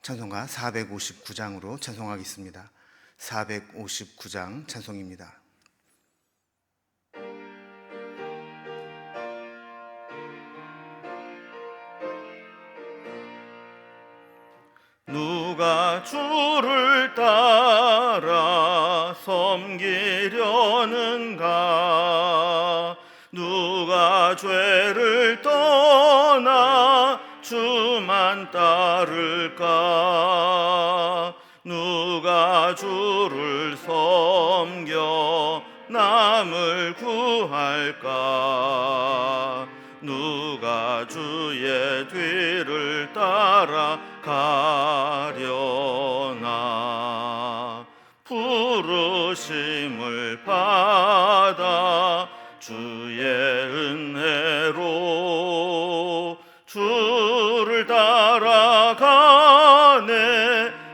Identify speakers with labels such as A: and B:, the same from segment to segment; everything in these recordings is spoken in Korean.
A: 찬송가 459장으로 찬송하겠습니다. 459장 찬송입니다.
B: 누가 주를 따라 섬기려는가? 누가 죄를 떠나 주만 따를까? 누가 주를 섬겨 남을 구할까? 누가 주의 뒤를 따라가려나? 부르심을 받아 주의 은혜로 주를 따라가네.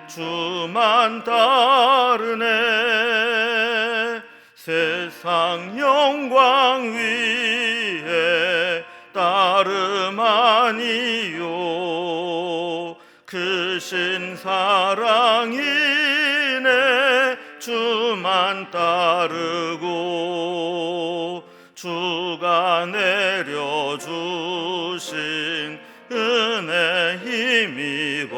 B: 주만 따르네. 세상 영광 위에 따름 아니요, 크신 사랑이네. 주만 따르고 주가 내려주신 은혜 힘입어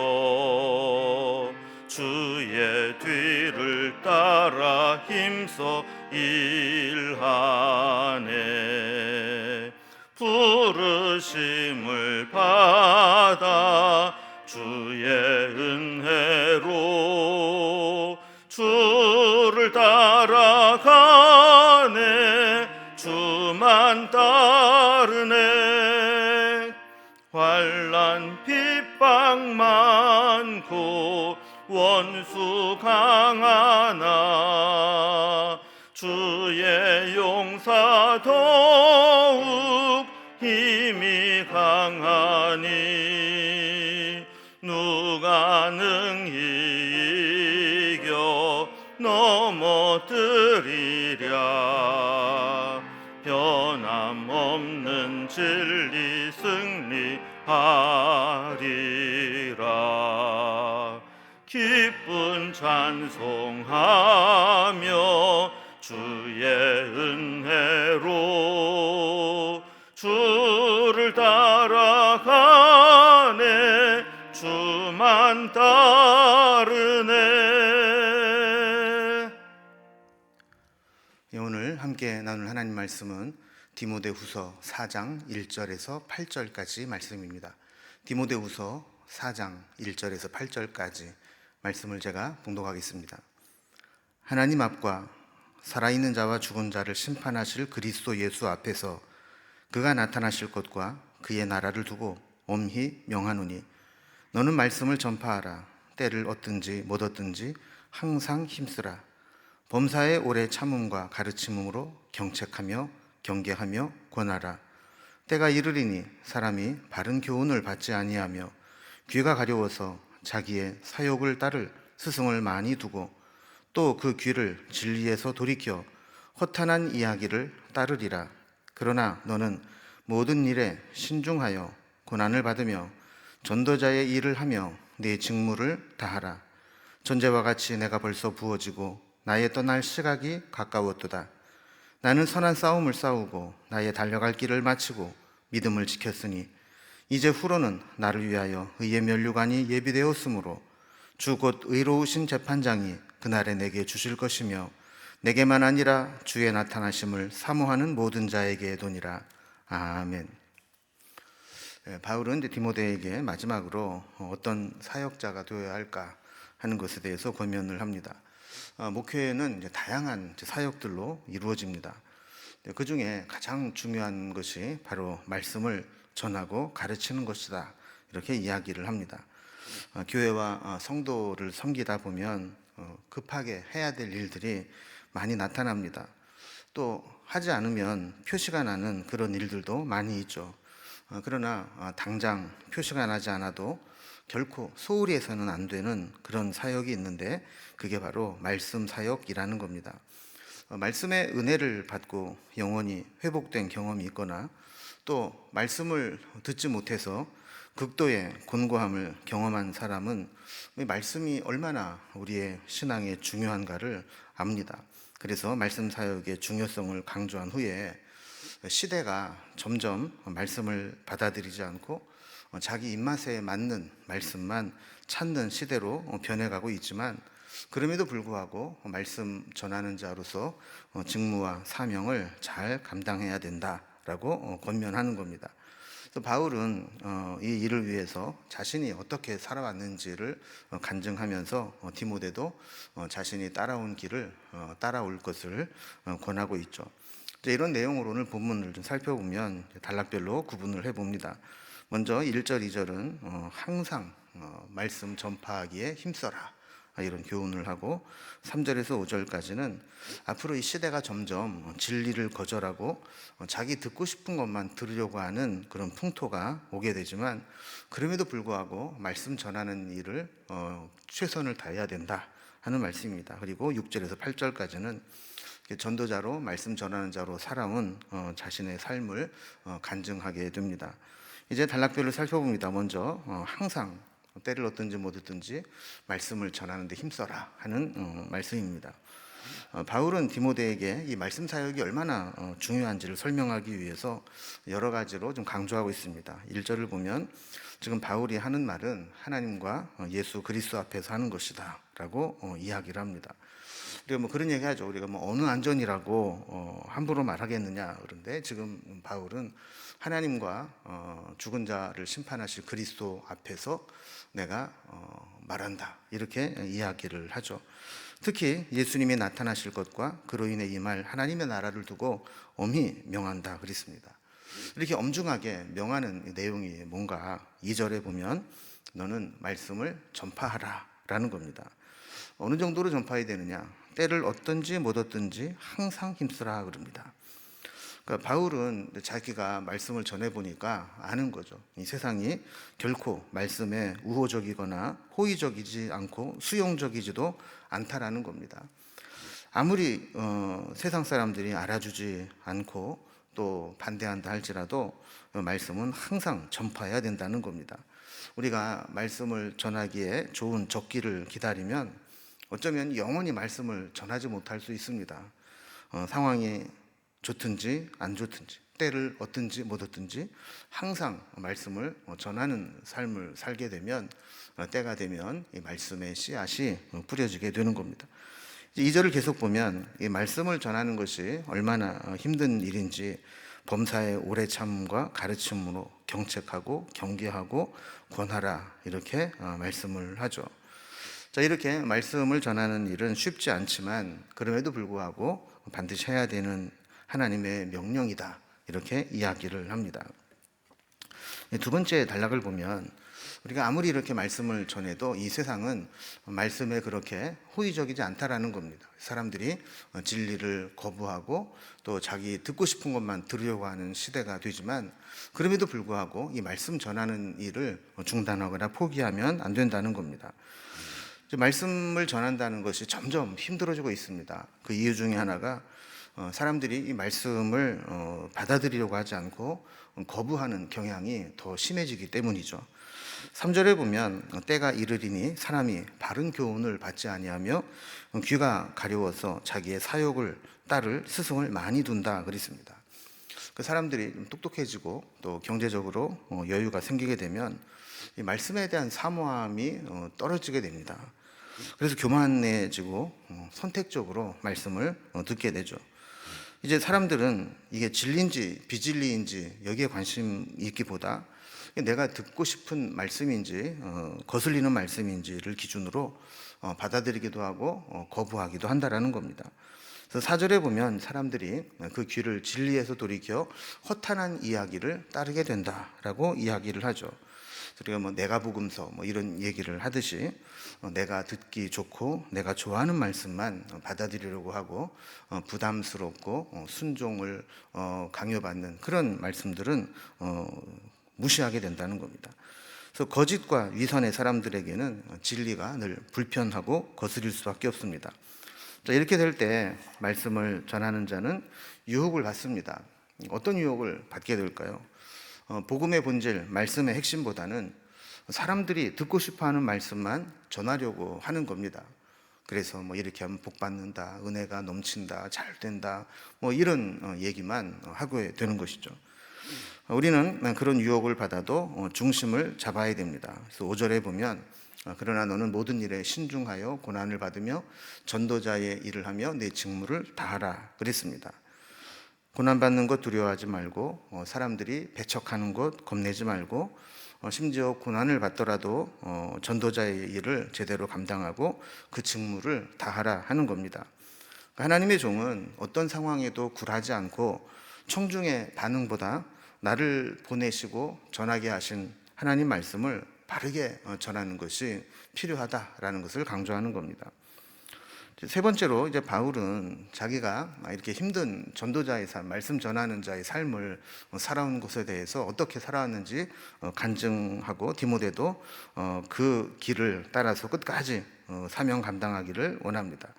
B: 주의 뒤를 따라 힘써 일하네. 부르심을 받아 주의 은혜로 주를 따라가네. 주만 따르네. 환난 핍박 많고 원수 강하나 주의 용사 더욱 힘이 강하니 누가 능히 이겨 넘어뜨리랴? 변함없는 진리 승리하리라. 기쁜 찬송하며 주의 은혜로 주를 따라가네. 주만 따르네.
A: 오늘 함께 나눌 하나님 말씀은 디모데후서 4장 1절에서 8절까지 말씀입니다. 디모데후서 4장 1절에서 8절까지 말씀을 제가 봉독하겠습니다. 하나님 앞과 살아있는 자와 죽은 자를 심판하실 그리스도 예수 앞에서 그가 나타나실 것과 그의 나라를 두고 엄히 명하노니 너는 말씀을 전파하라. 때를 얻든지 못 얻든지 항상 힘쓰라. 범사의 오래 참음과 가르침으로 경책하며 경계하며 권하라. 때가 이르리니 사람이 바른 교훈을 받지 아니하며 귀가 가려워서 자기의 사욕을 따를 스승을 많이 두고 또 그 귀를 진리에서 돌이켜 허탄한 이야기를 따르리라. 그러나 너는 모든 일에 신중하여 고난을 받으며 전도자의 일을 하며 네 직무를 다하라. 전제와 같이 내가 벌써 부어지고 나의 떠날 시각이 가까웠도다. 나는 선한 싸움을 싸우고 나의 달려갈 길을 마치고 믿음을 지켰으니 이제 후로는 나를 위하여 의의 면류관이 예비되었으므로 주 곧 의로우신 재판장이 그날에 내게 주실 것이며 내게만 아니라 주의 나타나심을 사모하는 모든 자에게 도니라. 아멘. 바울은 디모데에게 마지막으로 어떤 사역자가 되어야 할까 하는 것에 대해서 권면을 합니다. 목회는 이제 다양한 사역들로 이루어집니다. 그 중에 가장 중요한 것이 바로 말씀을 전하고 가르치는 것이다, 이렇게 이야기를 합니다. 교회와 성도를 섬기다 보면 급하게 해야 될 일들이 많이 나타납니다. 또 하지 않으면 표시가 나는 그런 일들도 많이 있죠. 그러나 당장 표시가 나지 않아도 결코 소홀히 해서는 안 되는 그런 사역이 있는데 그게 바로 말씀 사역이라는 겁니다. 말씀의 은혜를 받고 영혼이 회복된 경험이 있거나 또 말씀을 듣지 못해서 극도의 곤고함을 경험한 사람은 이 말씀이 얼마나 우리의 신앙에 중요한가를 압니다. 그래서 말씀 사역의 중요성을 강조한 후에 시대가 점점 말씀을 받아들이지 않고 자기 입맛에 맞는 말씀만 찾는 시대로 변해가고 있지만, 그럼에도 불구하고 말씀 전하는 자로서 직무와 사명을 잘 감당해야 된다라고 권면하는 겁니다. 그래서 바울은 이 일을 위해서 자신이 어떻게 살아왔는지를 간증하면서 디모데도 자신이 따라온 길을 따라올 것을 권하고 있죠. 이런 내용으로 오늘 본문을 좀 살펴보면 단락별로 구분을 해봅니다. 먼저 1절, 2절은 항상 말씀 전파하기에 힘써라, 이런 교훈을 하고, 3절에서 5절까지는 앞으로 이 시대가 점점 진리를 거절하고 자기 듣고 싶은 것만 들으려고 하는 그런 풍토가 오게 되지만, 그럼에도 불구하고 말씀 전하는 일을 최선을 다해야 된다 하는 말씀입니다. 그리고 6절에서 8절까지는 전도자로, 말씀 전하는 자로 살아온 자신의 삶을 간증하게 됩니다. 이제 단락별로 살펴봅니다. 먼저 항상 때를 얻든지 못 얻든지 말씀을 전하는 데 힘써라 하는 말씀입니다. 바울은 디모데에게 이 말씀 사역이 얼마나 중요한지를 설명하기 위해서 여러 가지로 좀 강조하고 있습니다. 1절을 보면 지금 바울이 하는 말은 하나님과 예수 그리스도 앞에서 하는 것이다 라고 이야기를 합니다. 우리가 뭐 그런 얘기 하죠. 우리가 뭐 어느 안전이라고 함부로 말하겠느냐. 그런데 지금 바울은 하나님과 죽은 자를 심판하실 그리스도 앞에서 내가 말한다, 이렇게 이야기를 하죠. 특히 예수님이 나타나실 것과 그로 인해 임할 하나님의 나라를 두고 엄히 명한다 그랬습니다. 이렇게 엄중하게 명하는 내용이 뭔가 2절에 보면 너는 말씀을 전파하라 라는 겁니다. 어느 정도로 전파해야 되느냐? 때를 얻든지 못 얻든지 항상 힘쓰라 그럽니다. 그러니까 바울은 자기가 말씀을 전해보니까 아는 거죠. 이 세상이 결코 말씀에 우호적이거나 호의적이지 않고 수용적이지도 않다라는 겁니다. 아무리 세상 사람들이 알아주지 않고 또 반대한다 할지라도 말씀은 항상 전파해야 된다는 겁니다. 우리가 말씀을 전하기에 좋은 적기를 기다리면 어쩌면 영원히 말씀을 전하지 못할 수 있습니다. 상황이 좋든지 안 좋든지, 때를 얻든지 못 얻든지 항상 말씀을 전하는 삶을 살게 되면, 때가 되면 이 말씀의 씨앗이 뿌려지게 되는 겁니다. 2절을 계속 보면 이 말씀을 전하는 것이 얼마나 힘든 일인지 범사의 오래 참음과 가르침으로 경책하고 경계하고 권하라, 이렇게 말씀을 하죠. 자, 이렇게 말씀을 전하는 일은 쉽지 않지만 그럼에도 불구하고 반드시 해야 되는 하나님의 명령이다, 이렇게 이야기를 합니다. 두 번째 단락을 보면 우리가 아무리 이렇게 말씀을 전해도 이 세상은 말씀에 그렇게 호의적이지 않다라는 겁니다. 사람들이 진리를 거부하고 또 자기 듣고 싶은 것만 들으려고 하는 시대가 되지만, 그럼에도 불구하고 이 말씀 전하는 일을 중단하거나 포기하면 안 된다는 겁니다. 말씀을 전한다는 것이 점점 힘들어지고 있습니다. 그 이유 중에 하나가 사람들이 이 말씀을 받아들이려고 하지 않고 거부하는 경향이 더 심해지기 때문이죠. 3절에 보면 때가 이르리니 사람이 바른 교훈을 받지 아니하며 귀가 가려워서 자기의 사욕을 따를 스승을 많이 둔다 그랬습니다. 그 사람들이 좀 똑똑해지고 또 경제적으로 여유가 생기게 되면 이 말씀에 대한 사모함이 떨어지게 됩니다. 그래서 교만해지고 선택적으로 말씀을 듣게 되죠. 이제 사람들은 이게 진리인지 비진리인지 여기에 관심이 있기보다 내가 듣고 싶은 말씀인지 거슬리는 말씀인지를 기준으로 받아들이기도 하고 거부하기도 한다라는 겁니다. 그래서 4절에 보면 사람들이 그 귀를 진리에서 돌이켜 허탄한 이야기를 따르게 된다라고 이야기를 하죠. 우리가 뭐 내가복음서 뭐 이런 얘기를 하듯이 내가 듣기 좋고 내가 좋아하는 말씀만 받아들이려고 하고 부담스럽고 순종을 강요받는 그런 말씀들은 무시하게 된다는 겁니다. 그래서 거짓과 위선의 사람들에게는 진리가 늘 불편하고 거스릴 수밖에 없습니다. 자, 이렇게 될 때 말씀을 전하는 자는 유혹을 받습니다. 어떤 유혹을 받게 될까요? 복음의 본질, 말씀의 핵심보다는 사람들이 듣고 싶어하는 말씀만 전하려고 하는 겁니다. 그래서 뭐 이렇게 하면 복 받는다, 은혜가 넘친다, 잘 된다, 뭐 이런 얘기만 하게 되는 것이죠. 우리는 그런 유혹을 받아도 중심을 잡아야 됩니다. 그래서 5절에 보면 그러나 너는 모든 일에 신중하여 고난을 받으며 전도자의 일을 하며 내 직무를 다하라 그랬습니다. 고난받는 것 두려워하지 말고 사람들이 배척하는 것 겁내지 말고 심지어 고난을 받더라도 전도자의 일을 제대로 감당하고 그 직무를 다하라 하는 겁니다. 하나님의 종은 어떤 상황에도 굴하지 않고 청중의 반응보다 나를 보내시고 전하게 하신 하나님 말씀을 바르게 전하는 것이 필요하다라는 것을 강조하는 겁니다. 세 번째로 이제 바울은 자기가 이렇게 힘든 전도자의 삶, 말씀 전하는 자의 삶을 살아온 것에 대해서 어떻게 살아왔는지 간증하고 디모데도 그 길을 따라서 끝까지 사명 감당하기를 원합니다.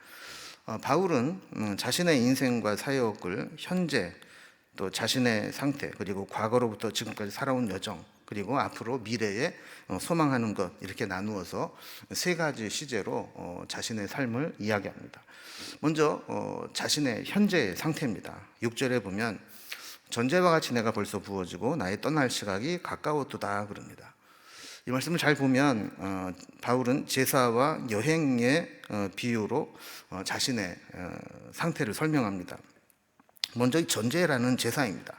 A: 바울은 자신의 인생과 사역을 현재 또 자신의 상태 그리고 과거로부터 지금까지 살아온 여정 그리고 앞으로 미래에 소망하는 것 이렇게 나누어서 세 가지 시제로 자신의 삶을 이야기합니다. 먼저 자신의 현재의 상태입니다. 6절에 보면 전제와 같이 내가 벌써 부어지고 나의 떠날 시각이 가까웠도다 그럽니다. 이 말씀을 잘 보면 바울은 제사와 여행의 비유로 자신의 상태를 설명합니다. 먼저 이 전제라는 제사입니다.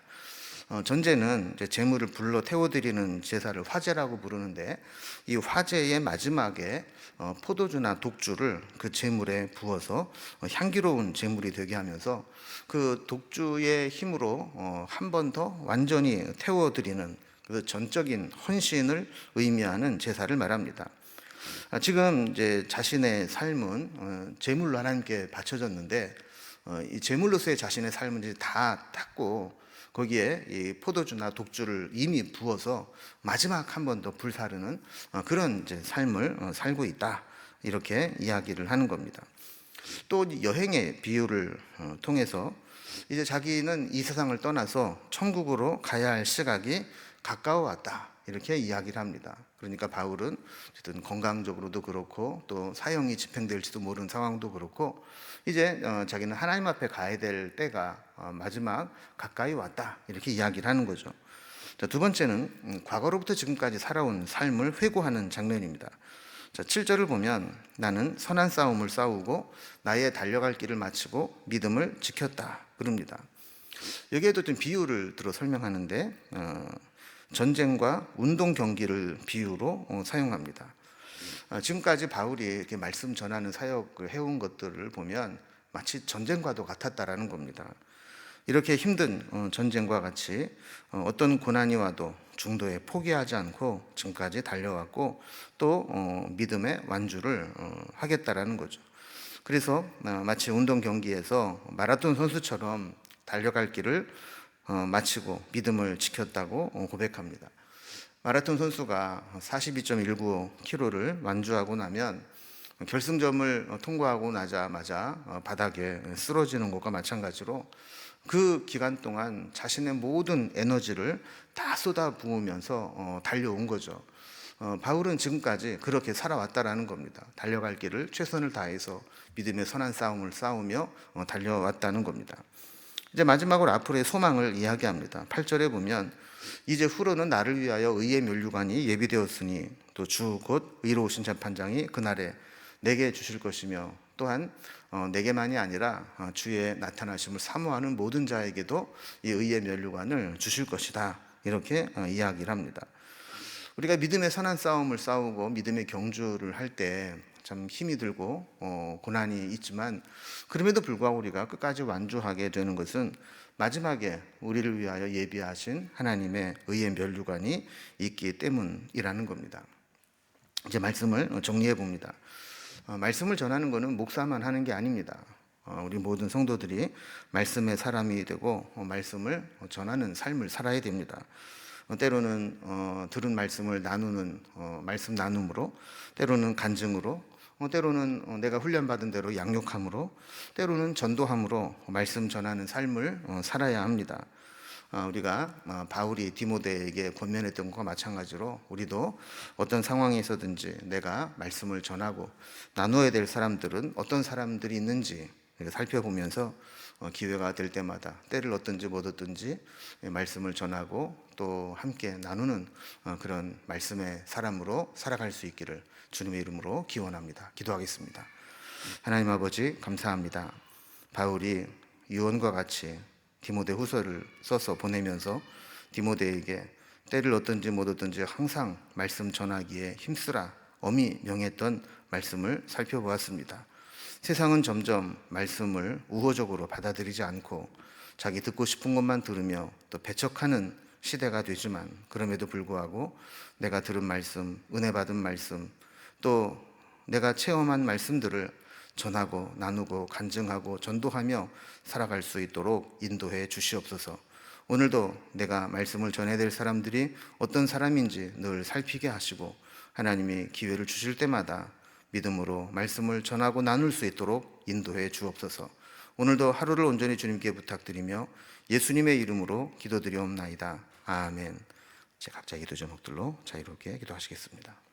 A: 전제는 이제 제물을 불러 태워드리는 제사를 화제라고 부르는데 이 화제의 마지막에 포도주나 독주를 그 제물에 부어서 향기로운 제물이 되게 하면서 그 독주의 힘으로 한 번 더 완전히 태워드리는 그 전적인 헌신을 의미하는 제사를 말합니다. 지금 이제 자신의 삶은 제물로 하나님께 바쳐졌는데 이 제물로서의 자신의 삶은 이제 다 탔고 거기에 이 포도주나 독주를 이미 부어서 마지막 한 번 더 불사르는 그런 이제 삶을 살고 있다 이렇게 이야기를 하는 겁니다. 또 여행의 비유를 통해서 이제 자기는 이 세상을 떠나서 천국으로 가야 할 시각이 가까워 왔다 이렇게 이야기를 합니다. 그러니까 바울은 어쨌든 건강적으로도 그렇고 또 사형이 집행될지도 모르는 상황도 그렇고 이제 자기는 하나님 앞에 가야 될 때가 마지막 가까이 왔다 이렇게 이야기를 하는 거죠. 자, 두 번째는 과거로부터 지금까지 살아온 삶을 회고하는 장면입니다. 자, 7절을 보면 나는 선한 싸움을 싸우고 나의 달려갈 길을 마치고 믿음을 지켰다 그럽니다. 여기에도 좀 비유를 들어 설명하는데 전쟁과 운동 경기를 비유로 사용합니다. 지금까지 바울이 이렇게 말씀 전하는 사역을 해온 것들을 보면 마치 전쟁과도 같았다라는 겁니다. 이렇게 힘든 전쟁과 같이 어떤 고난이 와도 중도에 포기하지 않고 지금까지 달려왔고 또 믿음의 완주를 하겠다라는 거죠. 그래서 마치 운동 경기에서 마라톤 선수처럼 달려갈 길을 마치고 믿음을 지켰다고 고백합니다. 마라톤 선수가 42.195km를 완주하고 나면 결승점을 통과하고 나자마자 바닥에 쓰러지는 것과 마찬가지로 그 기간 동안 자신의 모든 에너지를 다 쏟아부으면서 달려온 거죠. 바울은 지금까지 그렇게 살아왔다라는 겁니다. 달려갈 길을 최선을 다해서 믿음의 선한 싸움을 싸우며 달려왔다는 겁니다. 이제 마지막으로 앞으로의 소망을 이야기합니다. 8절에 보면 이제 후로는 나를 위하여 의의 면류관이 예비되었으니 또 주 곧 의로우신 재판장이 그날에 내게 주실 것이며 또한 내게만이 아니라 주의 나타나심을 사모하는 모든 자에게도 이 의의 면류관을 주실 것이다 이렇게 이야기를 합니다. 우리가 믿음의 선한 싸움을 싸우고 믿음의 경주를 할 때 참 힘이 들고 고난이 있지만 그럼에도 불구하고 우리가 끝까지 완주하게 되는 것은 마지막에 우리를 위하여 예비하신 하나님의 의의 면류관이 있기 때문이라는 겁니다. 이제 말씀을 정리해 봅니다. 말씀을 전하는 것은 목사만 하는 게 아닙니다. 우리 모든 성도들이 말씀의 사람이 되고 말씀을 전하는 삶을 살아야 됩니다. 때로는 들은 말씀을 나누는 말씀 나눔으로, 때로는 간증으로, 때로는 내가 훈련받은 대로 양육함으로, 때로는 전도함으로 말씀 전하는 삶을 살아야 합니다. 우리가 바울이 디모데에게 권면했던 것과 마찬가지로 우리도 어떤 상황에 있어든지 내가 말씀을 전하고 나누어야 될 사람들은 어떤 사람들이 있는지 살펴보면서 기회가 될 때마다 때를 얻든지 못 얻든지 말씀을 전하고 또 함께 나누는 그런 말씀의 사람으로 살아갈 수 있기를 주님의 이름으로 기원합니다. 기도하겠습니다. 하나님 아버지 감사합니다. 바울이 유언과 같이 디모데 후서를 써서 보내면서 디모데에게 때를 얻든지 못 얻든지 항상 말씀 전하기에 힘쓰라 엄히 명했던 말씀을 살펴보았습니다. 세상은 점점 말씀을 우호적으로 받아들이지 않고 자기 듣고 싶은 것만 들으며 또 배척하는 시대가 되지만 그럼에도 불구하고 내가 들은 말씀, 은혜 받은 말씀, 또 내가 체험한 말씀들을 전하고 나누고 간증하고 전도하며 살아갈 수 있도록 인도해 주시옵소서. 오늘도 내가 말씀을 전해야 될 사람들이 어떤 사람인지 늘 살피게 하시고 하나님이 기회를 주실 때마다 믿음으로 말씀을 전하고 나눌 수 있도록 인도해 주옵소서. 오늘도 하루를 온전히 주님께 부탁드리며 예수님의 이름으로 기도드리옵나이다. 아멘. 각자 기도 제목들로 자유롭게 기도하시겠습니다.